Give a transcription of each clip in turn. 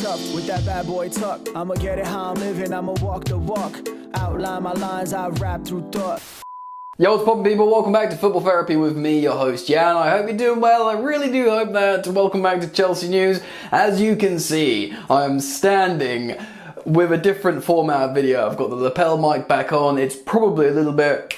tough with that bad boy tuck. I'ma get it how I'm living, I'ma walk the walk. Outline my lines, I rap through thought. Yo, what's poppin' people? Welcome back to Football Therapy with me, your host, Jan. I hope you're doing well. I really do hope that. Welcome back to Chelsea News. As you can see, I'm standing with a different format of video. I've got the lapel mic back on. It's probably a little bit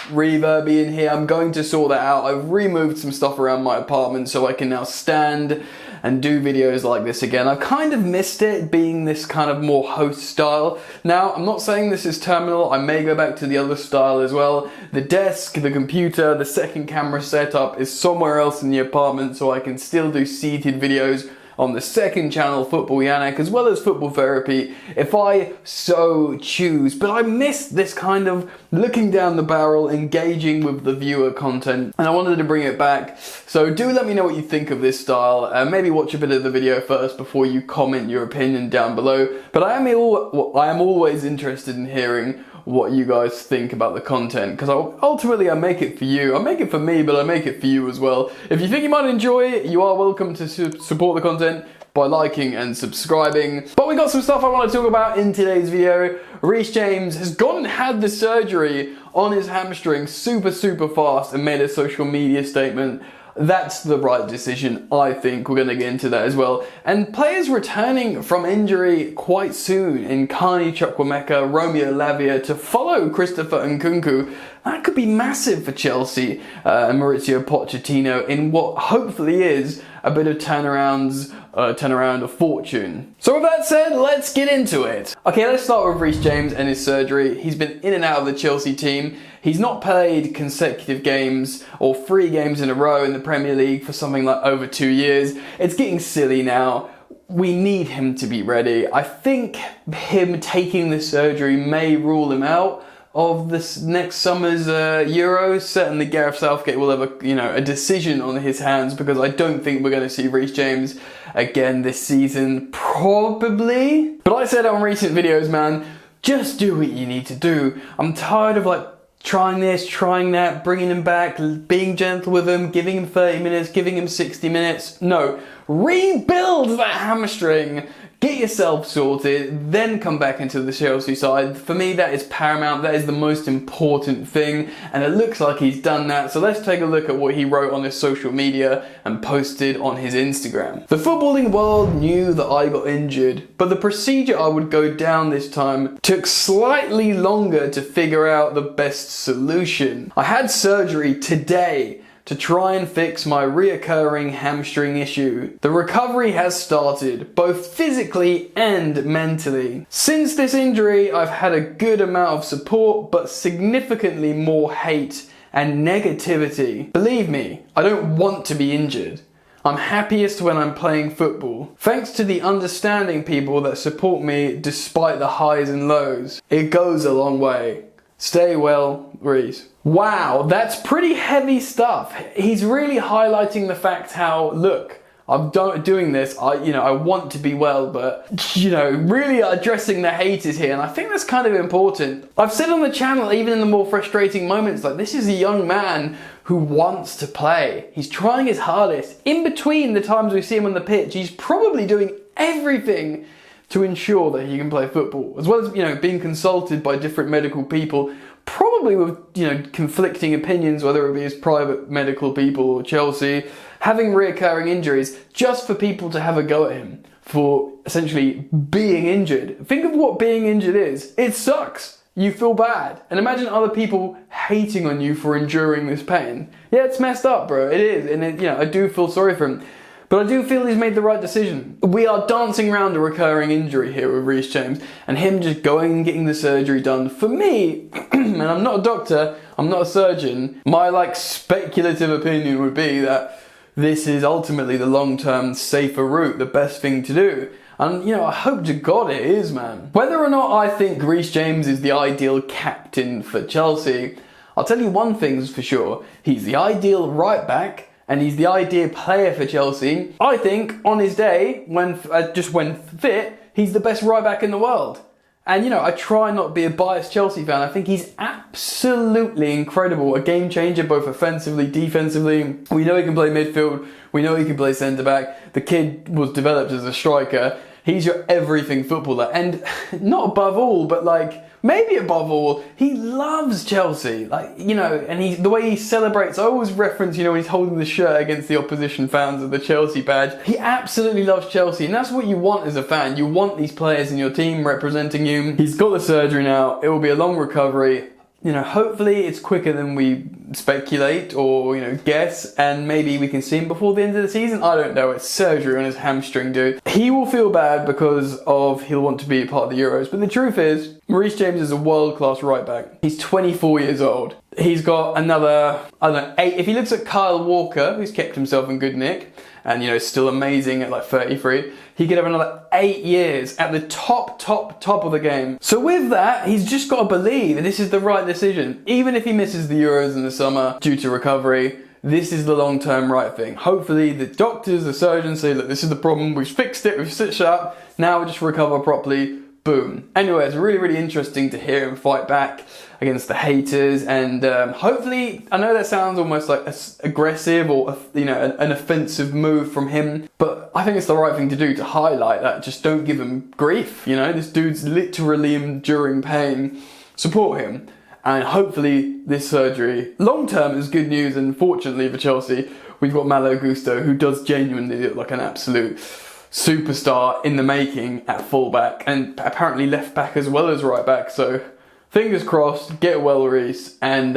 reverby in here. I'm going to sort that out. I've removed some stuff around my apartment so I can now stand and do videos like this again. I've kind of missed it being this kind of more host style. Now, I'm not saying this is terminal. I may go back to the other style as well. The desk, the computer, the second camera setup is somewhere else in the apartment so I can still do seated videos on the second channel, Football Yannick, as well as Football Therapy, if I so choose. But I missed this kind of looking down the barrel, engaging with the viewer content, and I wanted to bring it back. So do let me know what you think of this style. Maybe watch a bit of the video first before you comment your opinion down below. But I am always interested in hearing what you guys think about the content, because ultimately I make it for you. I make it for me, but I make it for you as well. If you think you might enjoy it, you are welcome to support the content by liking and subscribing. But we got some stuff I want to talk about in today's video. Reece James has gone and had the surgery on his hamstring super fast and made a social media statement. That's the right decision, I think. We're going to get into that as well. And players returning from injury quite soon in Carney Chukwuemeka, Romeo, Lavia to follow Christopher Nkunku. That could be massive for Chelsea and Mauricio Pochettino in what hopefully is a bit of turnaround of fortune. So with that said, let's get into it. Okay, let's start with Reece James and his surgery. He's been in and out of the Chelsea team. He's not played consecutive games or 3 games in a row in the Premier League for something like over 2 years. It's getting silly now. We need him to be ready. I think him taking the surgery may rule him out of this next summer's Euros. Certainly Gareth Southgate will have a decision on his hands, because I don't think we're going to see Reece James again this season, probably. But I said on recent videos, man, just do what you need to do. I'm tired of trying this, trying that, bringing him back, being gentle with him, giving him 30 minutes, giving him 60 minutes. No, rebuild that hamstring. Get yourself sorted, then come back into the Chelsea side. For me, that is paramount. That is the most important thing, and it looks like he's done that. So let's take a look at what he wrote on his social media and posted on his Instagram. The footballing world knew that I got injured, but the procedure I would go down this time took slightly longer to figure out the best solution. I had surgery today to try and fix my reoccurring hamstring issue. The recovery has started, both physically and mentally. Since this injury, I've had a good amount of support, but significantly more hate and negativity. Believe me, I don't want to be injured. I'm happiest when I'm playing football. Thanks to the understanding people that support me despite the highs and lows. It goes a long way. Stay well, Reece. Wow, that's pretty heavy stuff. He's really highlighting the fact how, look, I'm doing this, I want to be well, but, really addressing the haters here, and I think that's kind of important. I've said on the channel, even in the more frustrating moments, this is a young man who wants to play. He's trying his hardest. In between the times we see him on the pitch, he's probably doing everything to ensure that he can play football, as well as, being consulted by different medical people, probably with, conflicting opinions, whether it be his private medical people or Chelsea, having reoccurring injuries, just for people to have a go at him for essentially being injured. Think of what being injured is. It sucks. You feel bad. And imagine other people hating on you for enduring this pain. Yeah, it's messed up, bro. It is. And, I do feel sorry for him. But I do feel he's made the right decision. We are dancing around a recurring injury here with Reece James, and him just going and getting the surgery done. For me, and I'm not a doctor, I'm not a surgeon, my speculative opinion would be that this is ultimately the long-term safer route, the best thing to do. And, I hope to God it is, man. Whether or not I think Reece James is the ideal captain for Chelsea, I'll tell you one thing's for sure. He's the ideal right back, and he's the ideal player for Chelsea. I think on his day, when fit, he's the best right back in the world. And, you know, I try not to be a biased Chelsea fan. I think he's absolutely incredible. A game changer, both offensively, defensively. We know he can play midfield. We know he can play centre-back. The kid was developed as a striker. He's your everything footballer. And not above all, but like, maybe above all, he loves Chelsea. Like, you know, and the way he celebrates, I always reference, you know, when he's holding the shirt against the opposition fans of the Chelsea badge. He absolutely loves Chelsea, and that's what you want as a fan. You want these players in your team representing you. He's got the surgery now. It will be a long recovery. You know, hopefully it's quicker than we speculate or, you know, guess, and maybe we can see him before the end of the season. I don't know. It's surgery on his hamstring, dude. He will feel bad because he'll want to be a part of the Euros. But the truth is, Reece James is a world-class right back. He's 24 years old. He's got another, I don't know, 8. If he looks at Kyle Walker, who's kept himself in good nick, and, you know, still amazing at like 33, he could have another 8 years at the top of the game. So with that, he's just got to believe this is the right decision. Even if he misses the Euros in the summer due to recovery, this is the long-term right thing. Hopefully the doctors, the surgeons say, look, this is the problem, we've fixed it, we've stitched it up, now we just recover properly. Boom. Anyway, it's really, really interesting to hear him fight back against the haters, and hopefully, I know that sounds almost like aggressive or, you know, an offensive move from him, but I think it's the right thing to do to highlight that. Just don't give him grief, you know, this dude's literally enduring pain. Support him, and hopefully this surgery, long term, is good news, and fortunately for Chelsea, we've got Malo Gusto, who does genuinely look like an absolute superstar in the making at fullback, and apparently left back as well as right back. So fingers crossed, get well, Reece, and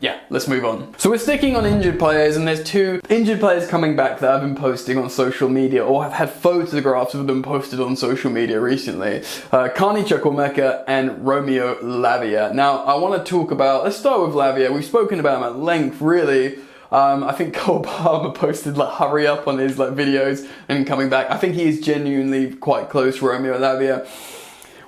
yeah, let's move on. So we're sticking on injured players, and there's 2 injured players coming back that I've been posting on social media, or have had photographs of them posted on social media recently. Carney Chukwuemeka and Romeo Lavia. Now, I want to talk about, let's start with Lavia. We've spoken about him at length, really. I think Cole Palmer posted like hurry up on his like videos and coming back. I think he is genuinely quite close, Romeo Lavia.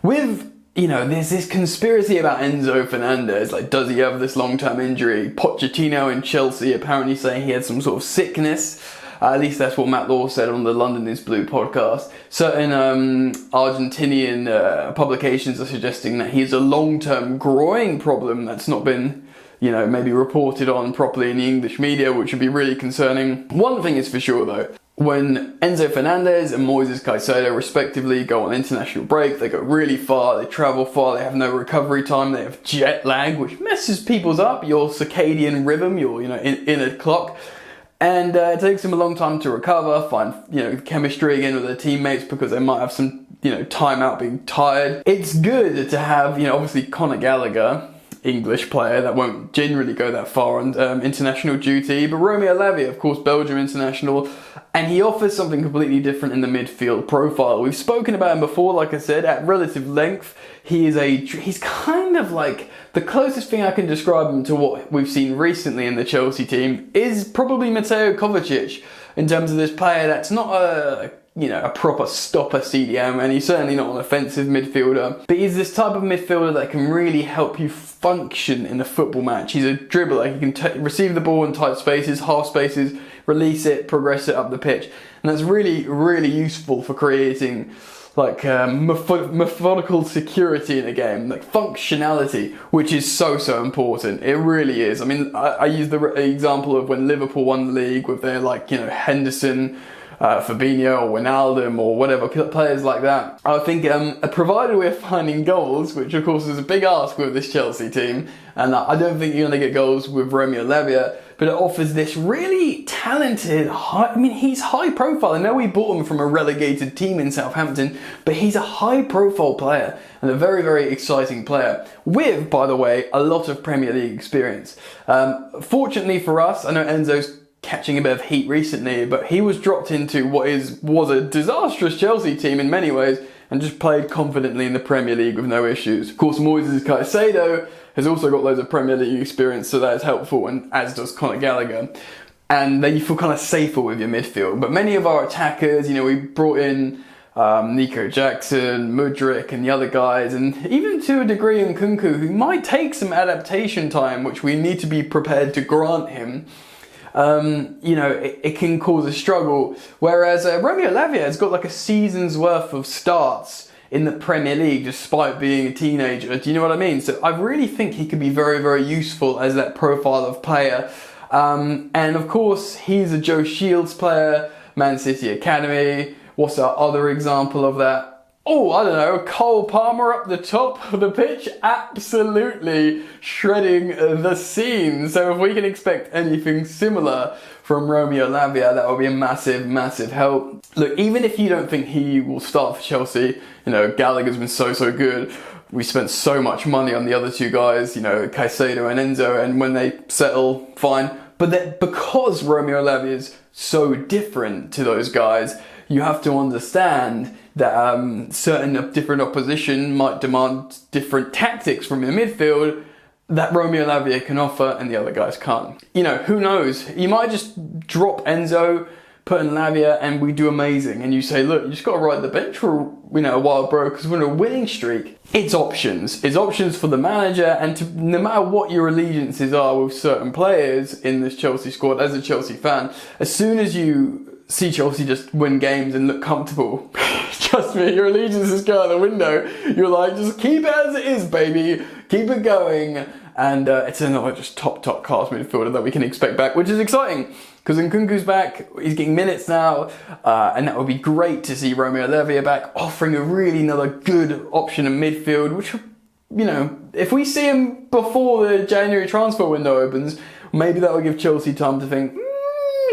With, you know, there's this conspiracy about Enzo Fernandez, like does he have this long-term injury? Pochettino in Chelsea apparently saying he had some sort of sickness. At least that's what Matt Law said on the London is Blue podcast. Certain Argentinian publications are suggesting that he has a long-term groin problem that's not been, you know, maybe reported on properly in the English media, which would be really concerning. One thing is for sure though, when Enzo Fernandez and Moises Caicedo respectively go on international break, they go really far, they travel far, they have no recovery time, they have jet lag, which messes people's up, your circadian rhythm, your, you know, inner clock. And it takes them a long time to recover, find, you know, chemistry again with their teammates because they might have some, you know, time out being tired. It's good to have, you know, obviously Conor Gallagher, English player that won't generally go that far on international duty, but Romeo Lavia, of course, Belgium international, and he offers something completely different in the midfield profile. We've spoken about him before, like I said, at relative length. He's kind of like, the closest thing I can describe him to what we've seen recently in the Chelsea team is probably Mateo Kovacic, in terms of this player that's not a, you know, a proper stopper CDM, and he's certainly not an offensive midfielder, but he's this type of midfielder that can really help you function in a football match. He's a dribbler. He can receive the ball in tight spaces, half spaces, release it, progress it up the pitch, and that's really, really useful for creating like methodical security in a game, like functionality, which is so important. It really is. I mean, I use the example of when Liverpool won the league with their, like, you know, Henderson, Fabinho or Wijnaldum or whatever, players like that. I think provided we're finding goals, which of course is a big ask with this Chelsea team, and I don't think you're going to get goals with Romeo Lavia, but it offers this really talented, he's high profile. I know we bought him from a relegated team in Southampton, but he's a high profile player and a very, very exciting player with, by the way, a lot of Premier League experience. Fortunately for us, I know Enzo's catching a bit of heat recently, but he was dropped into what was a disastrous Chelsea team in many ways and just played confidently in the Premier League with no issues. Of course, Moises Caicedo has also got loads of Premier League experience, so that is helpful, and as does Conor Gallagher. And then you feel kind of safer with your midfield. But many of our attackers, you know, we brought in Nico Jackson, Mudryk and the other guys, and even to a degree Nkunku, who might take some adaptation time, which we need to be prepared to grant him. You know, it can cause a struggle. Whereas Romeo Lavia has got like a season's worth of starts in the Premier League despite being a teenager. Do you know what I mean? So I really think he could be very, very useful as that profile of player. And of course, he's a Joe Shields player, Man City Academy. What's our other example of that? Oh, I don't know, Cole Palmer up the top of the pitch, absolutely shredding the scene. So if we can expect anything similar from Romeo Lavia, that would be a massive, massive help. Look, even if you don't think he will start for Chelsea, you know, Gallagher's been so good. We spent so much money on the other two guys, you know, Caicedo and Enzo, and when they settle, fine. But that because Romeo Lavia is so different to those guys, you have to understand that certain different opposition might demand different tactics from the midfield that Romeo Lavia can offer and the other guys can't. You know, who knows? You might just drop Enzo, put in Lavia, and we do amazing. And you say, look, you just got to ride the bench for a while, bro, because we're in a winning streak. It's options. It's options for the manager, and no matter what your allegiances are with certain players in this Chelsea squad, as a Chelsea fan, as soon as you see Chelsea just win games and look comfortable, trust me, your allegiances go out the window. You're like, just keep it as it is, baby. Keep it going. And it's another just top class midfielder that we can expect back, which is exciting because Nkunku's back. He's getting minutes now, and that would be great to see Romeo Lavia back, offering a really another good option in midfield, which, you know, if we see him before the January transfer window opens, maybe that will give Chelsea time to think,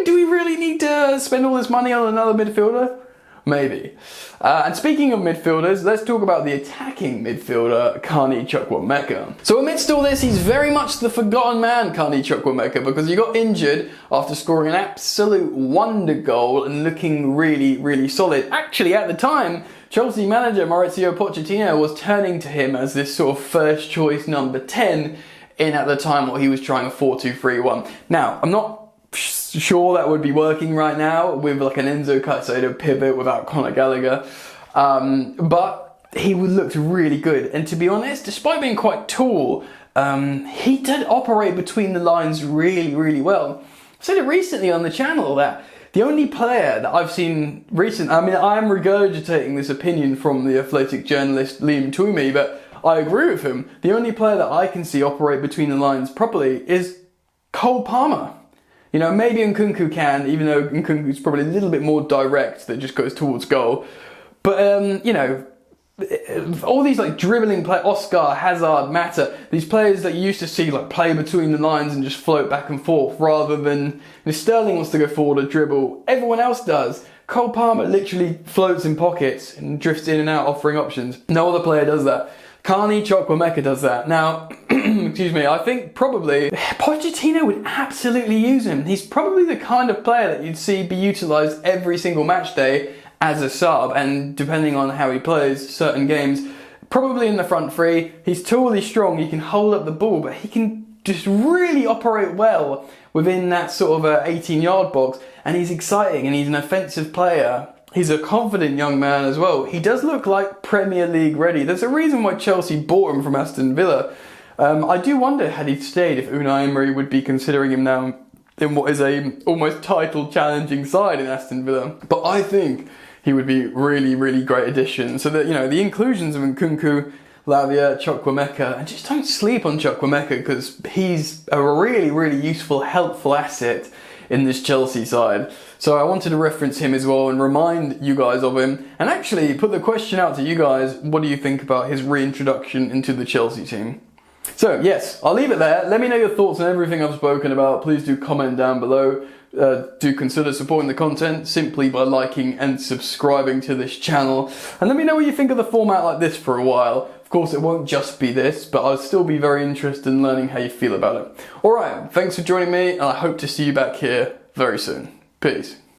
do we really need to spend all this money on another midfielder? Maybe. And speaking of midfielders, let's talk about the attacking midfielder, Carney Chukwuemeka. So amidst all this, he's very much the forgotten man, Carney Chukwuemeka, because he got injured after scoring an absolute wonder goal and looking really, really solid. Actually, at the time, Chelsea manager Mauricio Pochettino was turning to him as this sort of first choice number 10 in, at the time, what he was trying a 4-2-3-1. Now, I'm not sure that would be working right now with like an Enzo Caicedo pivot without Conor Gallagher, but he looked really good. And to be honest, despite being quite tall, he did operate between the lines really, really well. I said it recently on the channel that the only player that I've seen I mean, I am regurgitating this opinion from the Athletic journalist Liam Twomey, but I agree with him. The only player that I can see operate between the lines properly is Cole Palmer. You know, maybe Nkunku can, even though Nkunku's probably a little bit more direct, that just goes towards goal. But, you know, all these like dribbling players, Oscar, Hazard, Mata, these players that you used to see like play between the lines and just float back and forth, rather than, if Sterling wants to go forward or dribble, everyone else does. Cole Palmer literally floats in pockets and drifts in and out, offering options. No other player does that. Carney Chukwuemeka does that. Now, excuse me, I think probably Pochettino would absolutely use him. He's probably the kind of player that you'd see be utilised every single match day as a sub, and depending on how he plays certain games, probably in the front three. He's tall, he's strong, he can hold up the ball, but he can just really operate well within that sort of 18-yard box, and he's exciting and he's an offensive player. He's a confident young man as well. He does look like Premier League ready. There's a reason why Chelsea bought him from Aston Villa. I do wonder, had he stayed, if Unai Emery would be considering him now in what is a almost title challenging side in Aston Villa. But I think he would be really, really great addition. So that, you know, the inclusions of Nkunku, Lavia, Chukwuemeka, and just don't sleep on Chukwuemeka, because he's a really, really useful, helpful asset in this Chelsea side. So I wanted to reference him as well and remind you guys of him, and actually put the question out to you guys, what do you think about his reintroduction into the Chelsea team? So yes, I'll leave it there. Let me know your thoughts on everything I've spoken about. Please do comment down below. Do consider supporting the content simply by liking and subscribing to this channel. And let me know what you think of the format like this for a while. Of course, it won't just be this, but I'll still be very interested in learning how you feel about it. Alright, thanks for joining me, and I hope to see you back here very soon. Peace.